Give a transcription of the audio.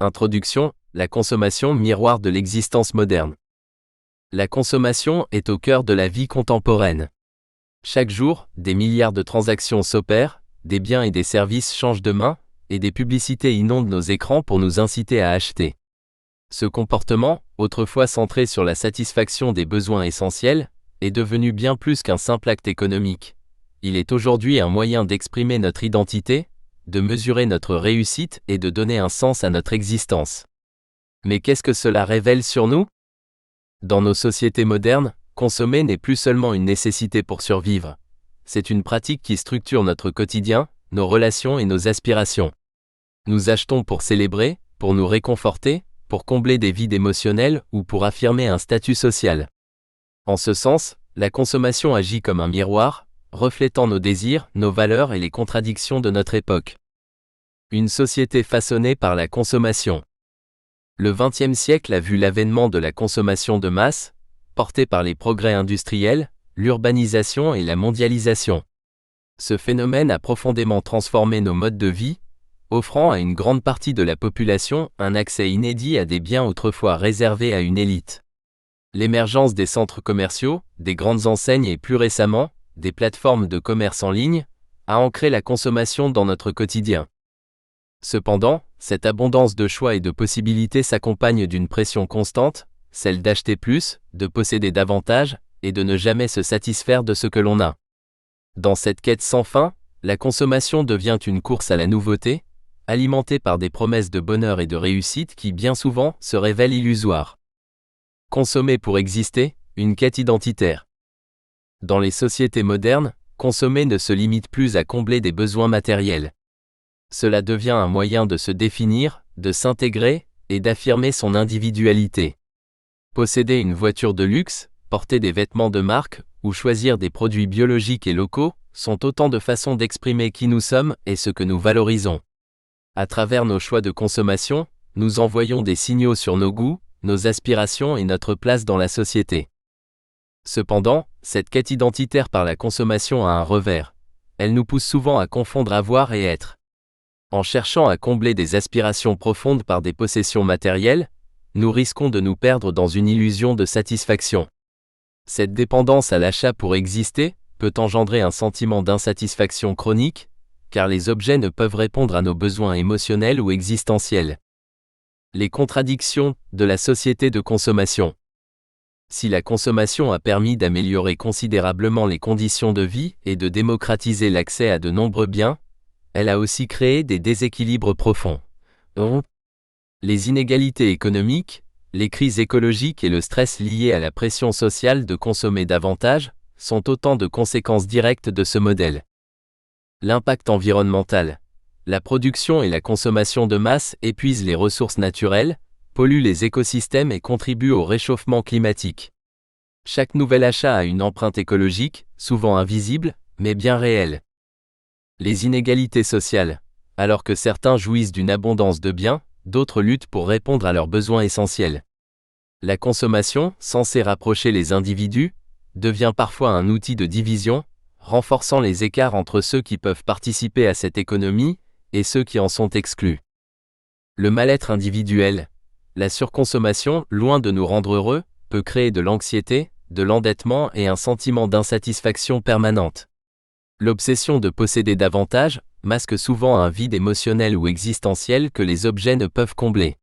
Introduction, la consommation miroir de l'existence moderne. La consommation est au cœur de la vie contemporaine. Chaque jour, des milliards de transactions s'opèrent, des biens et des services changent de main, et des publicités inondent nos écrans pour nous inciter à acheter. Ce comportement, autrefois centré sur la satisfaction des besoins essentiels, est devenu bien plus qu'un simple acte économique. Il est aujourd'hui un moyen d'exprimer notre identité, de mesurer notre réussite et de donner un sens à notre existence. Mais qu'est-ce que cela révèle sur nous? Dans nos sociétés modernes, consommer n'est plus seulement une nécessité pour survivre. C'est une pratique qui structure notre quotidien, nos relations et nos aspirations. Nous achetons pour célébrer, pour nous réconforter, pour combler des vides émotionnels ou pour affirmer un statut social. En ce sens, la consommation agit comme un miroir, reflétant nos désirs, nos valeurs et les contradictions de notre époque. Une société façonnée par la consommation. Le XXe siècle a vu l'avènement de la consommation de masse, portée par les progrès industriels, l'urbanisation et la mondialisation. Ce phénomène a profondément transformé nos modes de vie, offrant à une grande partie de la population un accès inédit à des biens autrefois réservés à une élite. L'émergence des centres commerciaux, des grandes enseignes et plus récemment, des plateformes de commerce en ligne, a ancré la consommation dans notre quotidien. Cependant, cette abondance de choix et de possibilités s'accompagne d'une pression constante, celle d'acheter plus, de posséder davantage, et de ne jamais se satisfaire de ce que l'on a. Dans cette quête sans fin, la consommation devient une course à la nouveauté, alimentée par des promesses de bonheur et de réussite qui bien souvent se révèlent illusoires. Consommer pour exister, une quête identitaire. Dans les sociétés modernes, consommer ne se limite plus à combler des besoins matériels. Cela devient un moyen de se définir, de s'intégrer et d'affirmer son individualité. Posséder une voiture de luxe, porter des vêtements de marque ou choisir des produits biologiques et locaux sont autant de façons d'exprimer qui nous sommes et ce que nous valorisons. À travers nos choix de consommation, nous envoyons des signaux sur nos goûts, nos aspirations et notre place dans la société. Cependant, cette quête identitaire par la consommation a un revers. Elle nous pousse souvent à confondre avoir et être. En cherchant à combler des aspirations profondes par des possessions matérielles, nous risquons de nous perdre dans une illusion de satisfaction. Cette dépendance à l'achat pour exister peut engendrer un sentiment d'insatisfaction chronique, car les objets ne peuvent répondre à nos besoins émotionnels ou existentiels. Les contradictions de la société de consommation. Si la consommation a permis d'améliorer considérablement les conditions de vie et de démocratiser l'accès à de nombreux biens, elle a aussi créé des déséquilibres profonds. Les inégalités économiques, les crises écologiques et le stress liés à la pression sociale de consommer davantage sont autant de conséquences directes de ce modèle. L'impact environnemental. La production et la consommation de masse épuisent les ressources naturelles, polluent les écosystèmes et contribuent au réchauffement climatique. Chaque nouvel achat a une empreinte écologique, souvent invisible, mais bien réelle. Les inégalités sociales. Alors que certains jouissent d'une abondance de biens, d'autres luttent pour répondre à leurs besoins essentiels. La consommation, censée rapprocher les individus, devient parfois un outil de division, renforçant les écarts entre ceux qui peuvent participer à cette économie et ceux qui en sont exclus. Le mal-être individuel. La surconsommation, loin de nous rendre heureux, peut créer de l'anxiété, de l'endettement et un sentiment d'insatisfaction permanente. L'obsession de posséder davantage masque souvent un vide émotionnel ou existentiel que les objets ne peuvent combler.